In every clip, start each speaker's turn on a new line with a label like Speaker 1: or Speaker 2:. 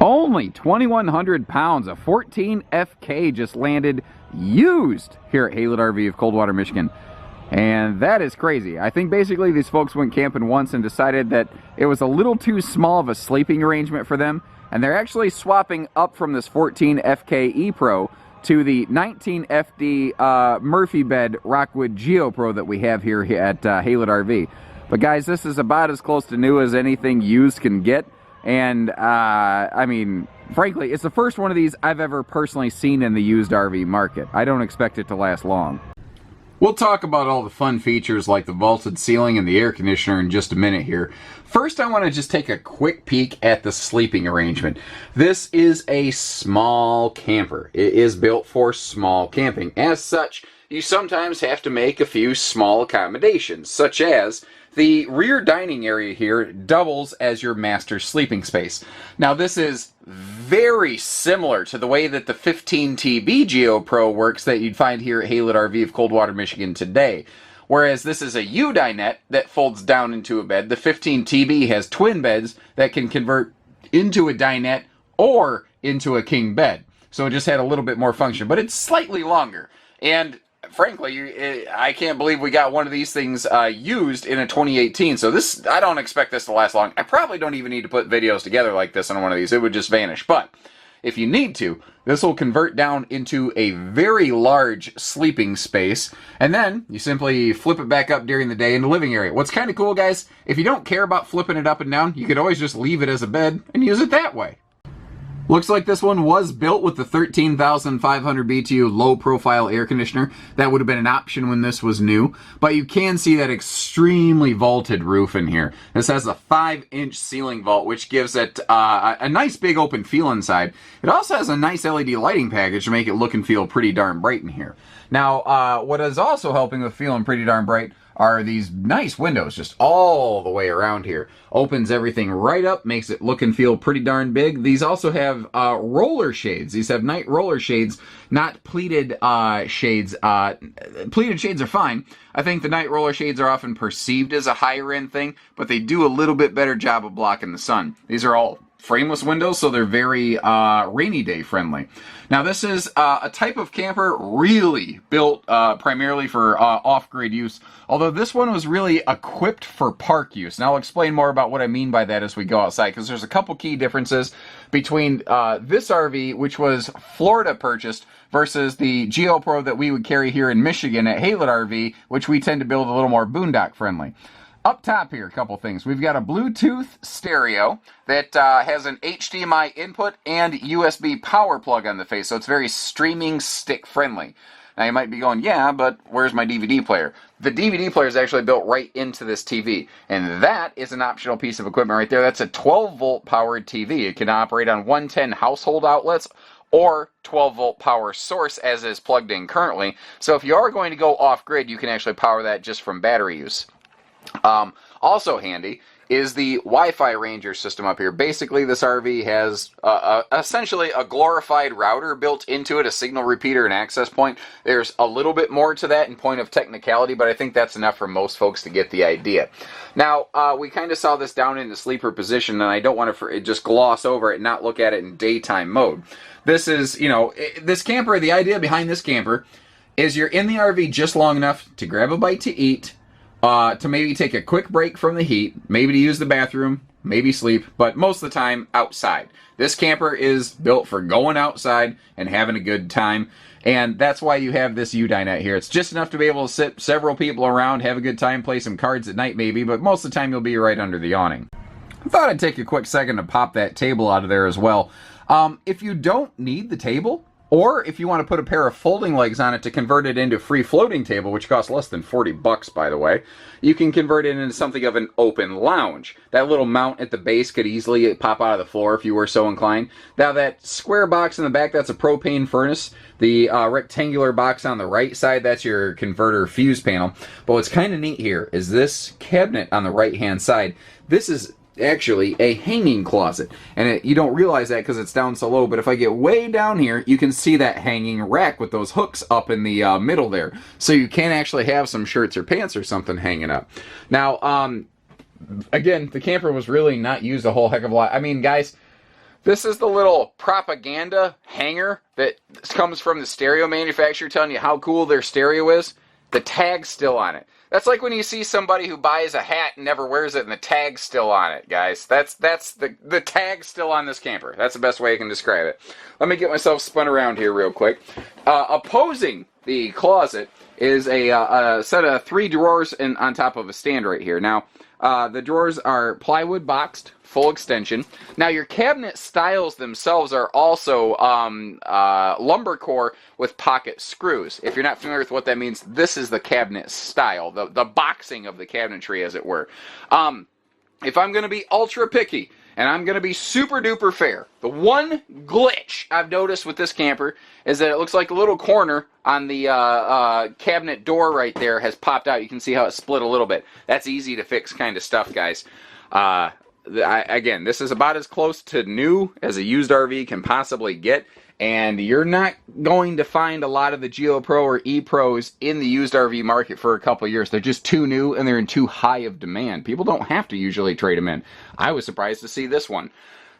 Speaker 1: Only 2,100 pounds, a 14 FK just landed used here at Haylett RV of Coldwater, Michigan. And that is crazy. I think basically these folks went camping once and decided that it was a little too small of a sleeping arrangement for them. And they're actually swapping up from this 14 FK E-Pro to the 19 FD Murphy bed Rockwood Geo Pro that we have here at Haylett RV. But guys, this is about as close to new as anything used can get. And I mean, frankly, it's the first one of these I've ever personally seen in the used RV market. I don't expect it to last long. We'll talk about all the fun features like the vaulted ceiling and the air conditioner in just a minute here. First, I want to just take a quick peek at the sleeping arrangement. This is a small camper. It is built for small camping. As such, you sometimes have to make a few small accommodations, such as the rear dining area here doubles as your master sleeping space. Now this is very similar to the way that the 15 TB Geo Pro works that you'd find here at Haylett RV of Coldwater, Michigan today. Whereas this is a U-dinette that folds down into a bed. The 15 TB has twin beds that can convert into a dinette or into a king bed. So it just had a little bit more function, but it's slightly longer. And frankly, I can't believe we got one of these things used in a 2018. So this, I don't expect this to last long. I probably don't even need to put videos together like this on one of these. It would just vanish. But if you need to, this will convert down into a very large sleeping space. And then you simply flip it back up during the day in the living area. What's kind of cool, guys, if you don't care about flipping it up and down, you could always just leave it as a bed and use it that way. Looks like this one was built with the 13,500 BTU low-profile air conditioner. That would have been an option when this was new. But you can see that extremely vaulted roof in here. This has a 5-inch ceiling vault, which gives it a nice big open feel inside. It also has a nice LED lighting package to make it look and feel pretty darn bright in here. Now, what is also helping with feeling pretty darn bright are these nice windows just all the way around here. Opens everything right up, makes it look and feel pretty darn big. These also have roller shades. These have night roller shades, not pleated shades. Pleated shades are fine. I think the night roller shades are often perceived as a higher end thing, but they do a little bit better job of blocking the sun. These are all frameless windows, so they're very rainy day friendly. Now this is a type of camper really built primarily for off-grid use, although this one was really equipped for park use. Now I'll explain more about what I mean by that as we go outside, because there's a couple key differences between this RV, which was Florida purchased, versus the Geo Pro that we would carry here in Michigan at Haylett RV, which we tend to build a little more boondock friendly. Up top here, a couple things. We've got a Bluetooth stereo that has an HDMI input and USB power plug on the face, so it's very streaming stick friendly. Now you might be going, yeah, but where's my DVD player? The DVD player is actually built right into this TV, and that is an optional piece of equipment right there. That's a 12-volt powered TV. It can operate on 110 household outlets or 12-volt power source as is plugged in currently. So if you are going to go off-grid, you can actually power that just from battery use. Also handy is the Wi-Fi Ranger system up here. Basically, this RV has essentially a glorified router built into it, a signal repeater and access point. There's a little bit more to that in point of technicality, but I think that's enough for most folks to get the idea. Now, we kind of saw this down in the sleeper position, and I don't want to just gloss over it and not look at it in daytime mode. This is, you know, this camper, the idea behind this camper is you're in the RV just long enough to grab a bite to eat, to maybe take a quick break from the heat, maybe to use the bathroom, maybe sleep, but most of the time outside. This camper is built for going outside and having a good time, and that's why you have this U-dinette here. It's just enough to be able to sit several people around, have a good time, play some cards at night maybe, but most of the time you'll be right under the awning. I thought I'd take a quick second to pop that table out of there as well. If you don't need the table, or if you want to put a pair of folding legs on it to convert it into a free floating table, which costs less than 40 bucks, by the way, you can convert it into something of an open lounge. That little mount at the base could easily pop out of the floor if you were so inclined. Now that square box in the back, that's a propane furnace. The rectangular box on the right side, that's your converter fuse panel. But what's kind of neat here is this cabinet on the right-hand side. This is actually a hanging closet, and you don't realize that because it's down so low, but if I get way down here you can see that hanging rack with those hooks up in the middle there, so you can actually have some shirts or pants or something hanging up. Now again, the camper was really not used a whole heck of a lot. I mean, guys, This is the little propaganda hanger that comes from the stereo manufacturer telling you how cool their stereo is. The tag's still on it. That's like when you see somebody who buys a hat and never wears it and the tag's still on it, guys. That's the tag's still on this camper. That's the best way I can describe it. Let me get myself spun around here real quick. Opposing the closet is a set of 3 drawers on top of a stand right here. Now, the drawers are plywood boxed, full extension. Now, your cabinet styles themselves are also lumber core with pocket screws. If you're not familiar with what that means, this is the cabinet style, the boxing of the cabinetry, as it were. If I'm going to be ultra picky, and I'm going to be super duper fair, the one glitch I've noticed with this camper is that it looks like a little corner on the cabinet door right there has popped out. You can see how it split a little bit. That's easy to fix kind of stuff, guys. Again, this is about as close to new as a used RV can possibly get, and you're not going to find a lot of the GeoPro or ePros in the used RV market for a couple years. They're just too new and they're in too high of demand. People don't have to usually trade them in. I was surprised to see this one.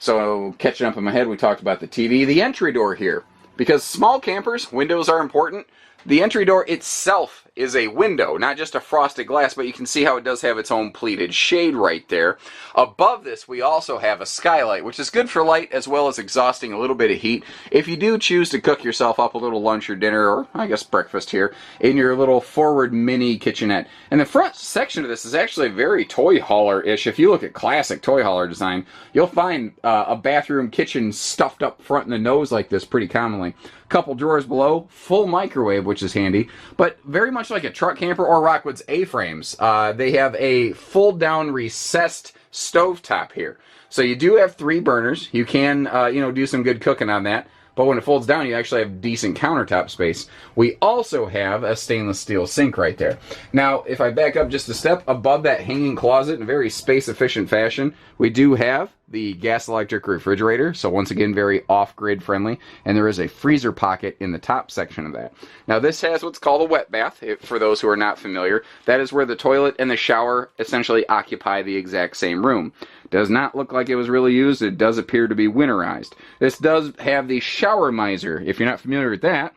Speaker 1: So, catching up in my head, we talked about the TV. The entry door here. Because small campers, windows are important. The entry door itself is a window, not just a frosted glass, but you can see how it does have its own pleated shade right there. Above this, we also have a skylight, which is good for light as well as exhausting a little bit of heat. If you do choose to cook yourself up a little lunch or dinner, or I guess breakfast here, in your little forward mini kitchenette. And the front section of this is actually very toy hauler-ish. If you look at classic toy hauler design, you'll find a bathroom kitchen stuffed up front in the nose like this pretty commonly. Couple drawers below, full microwave, which is handy, but very much like a truck camper or Rockwood's A-frames, they have a fold-down recessed stovetop here. So you do have 3 burners. You can, do some good cooking on that. But when it folds down, you actually have decent countertop space. We also have a stainless steel sink right there. Now, if I back up just a step, above that hanging closet in a very space-efficient fashion, we do have the gas-electric refrigerator. So once again, very off-grid friendly. And there is a freezer pocket in the top section of that. Now, this has what's called a wet bath, for those who are not familiar. That is where the toilet and the shower essentially occupy the exact same room. Does not look like it was really used. It does appear to be winterized. This does have the shower miser. If you're not familiar with that,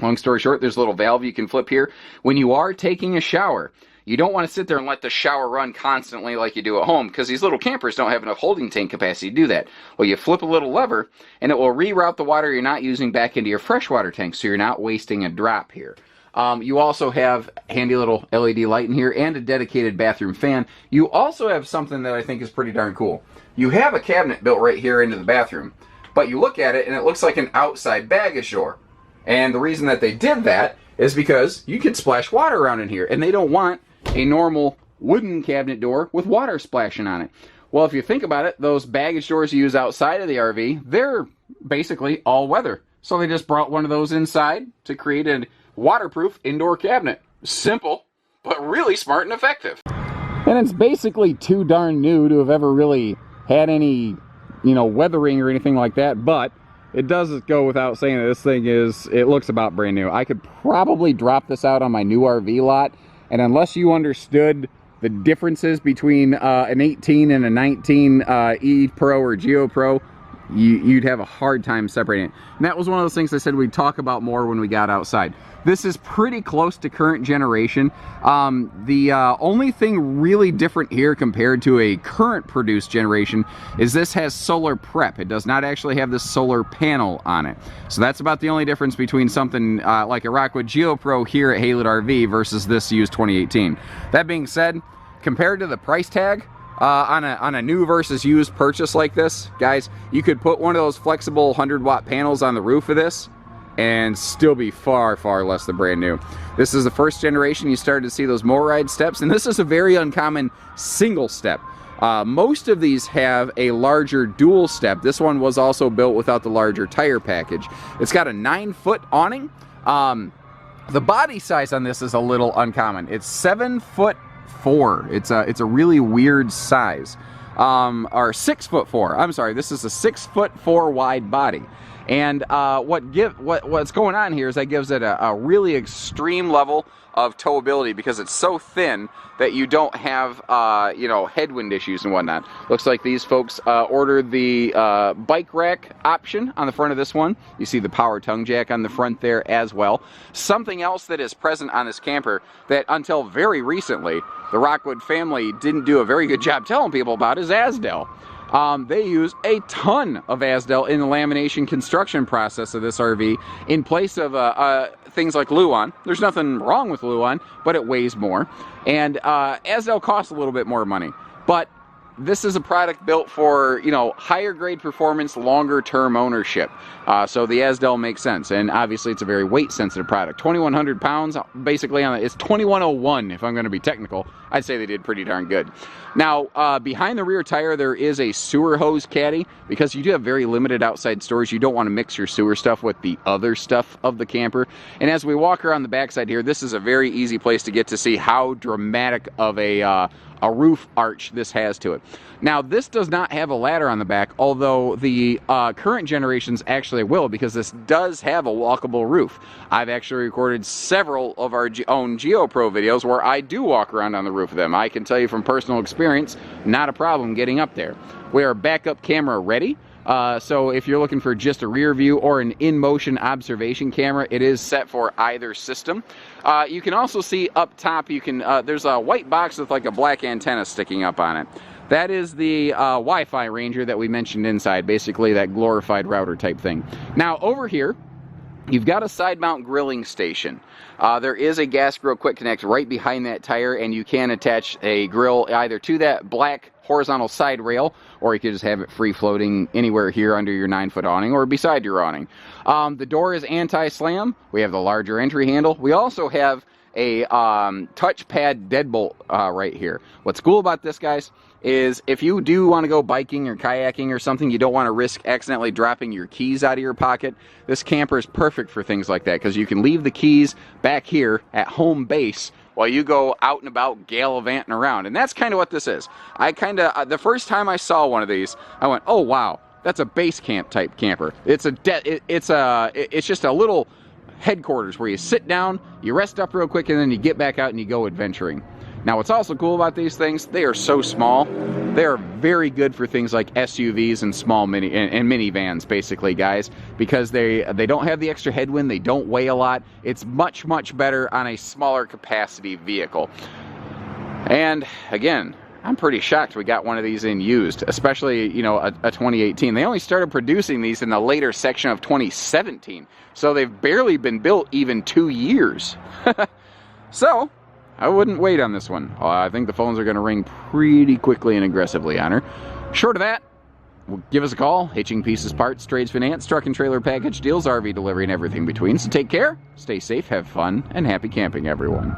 Speaker 1: long story short, there's a little valve you can flip here. When you are taking a shower, you don't want to sit there and let the shower run constantly like you do at home, because these little campers don't have enough holding tank capacity to do that. Well, you flip a little lever, and it will reroute the water you're not using back into your freshwater tank, so you're not wasting a drop here. You also have a handy little LED light in here and a dedicated bathroom fan. You also have something that I think is pretty darn cool. You have a cabinet built right here into the bathroom, but you look at it and it looks like an outside baggage door. And the reason that they did that is because you can splash water around in here, and they don't want a normal wooden cabinet door with water splashing on it. Well, if you think about it, those baggage doors you use outside of the RV, they're basically all weather. So they just brought one of those inside to create a waterproof indoor cabinet. Simple, but really smart and effective. And it's basically too darn new to have ever really had any, weathering or anything like that, but it does go without saying that this thing it looks about brand new. I could probably drop this out on my new RV lot, and unless you understood the differences between an 18 and a 19 ePro or GeoPro, you'd have a hard time separating it. And that was one of those things I said we'd talk about more when we got outside. This is pretty close to current generation. The only thing really different here compared to a current produced generation is this has solar prep. It does not actually have this solar panel on it. So that's about the only difference between something like a Rockwood GeoPro here at Haylett RV versus this used 2018. That being said, compared to the price tag, on a new versus used purchase like this, guys, you could put one of those flexible 100-watt panels on the roof of this and still be far, far less than brand new. This is the first generation you started to see those motorized steps, and this is a very uncommon single step. Most of these have a larger dual step. This one was also built without the larger tire package. It's got a 9-foot awning. The body size on this is a little uncommon. It's 7'4". It's a really weird size. Or 6'4". I'm sorry, this is a 6'4" wide body. And what's going on here is that gives it a really extreme level of towability because it's so thin that you don't have headwind issues and whatnot. Looks like these folks ordered the bike rack option on the front of this one. You see the power tongue jack on the front there as well. Something else that is present on this camper that until very recently the Rockwood family didn't do a very good job telling people about is Azdel. They use a ton of Azdel in the lamination construction process of this RV in place of things like Luan. There's nothing wrong with Luan, but it weighs more. And Azdel costs a little bit more money. But this is a product built for, higher grade performance, longer term ownership. So the Azdel makes sense. And obviously it's a very weight sensitive product. 2,100 pounds basically on it. It's 2,101 if I'm going to be technical. I'd say they did pretty darn good. Now, behind the rear tire, there is a sewer hose caddy because you do have very limited outside storage. You don't want to mix your sewer stuff with the other stuff of the camper. And as we walk around the backside here, this is a very easy place to get to see how dramatic of a roof arch this has to it. Now, this does not have a ladder on the back, although the current generations actually will, because this does have a walkable roof. I've actually recorded several of our own GeoPro videos where I do walk around on the roof of them. I can tell you from personal experience, not a problem getting up there. We are backup camera ready. So if you're looking for just a rear view or an in-motion observation camera, it is set for either system. You can also see up top, there's a white box with like a black antenna sticking up on it. That is the Wi-Fi Ranger that we mentioned inside, basically that glorified router type thing. Now over here, you've got a side mount grilling station. There is a gas grill quick connect right behind that tire, and you can attach a grill either to that black horizontal side rail, or you could just have it free floating anywhere here under your 9-foot awning or beside your awning. The door is anti-slam. We have the larger entry handle. We also have a touchpad deadbolt right here. What's cool about this, guys, is if you do want to go biking or kayaking or something, you don't want to risk accidentally dropping your keys out of your pocket. This camper is perfect for things like that because you can leave the keys back here at home base while you go out and about gallivanting around. And that's kind of what this is. The first time I saw one of these, I went, oh wow, that's a base camp type camper. It's just a little headquarters where you sit down, you rest up real quick, and then you get back out and you go adventuring. Now what's also cool about these things, they are so small. They are very good for things like SUVs and small minivans, basically, guys, because they don't have the extra headwind, they don't weigh a lot. It's much, much better on a smaller capacity vehicle. And again, I'm pretty shocked we got one of these in used, especially, a 2018. They only started producing these in the later section of 2017, so they've barely been built even 2 years. So I wouldn't wait on this one. I think the phones are going to ring pretty quickly and aggressively on her. Short of that, give us a call. Hitching, pieces, parts, trades, finance, truck and trailer package deals, RV delivery, and everything between. So take care, stay safe, have fun, and happy camping, everyone.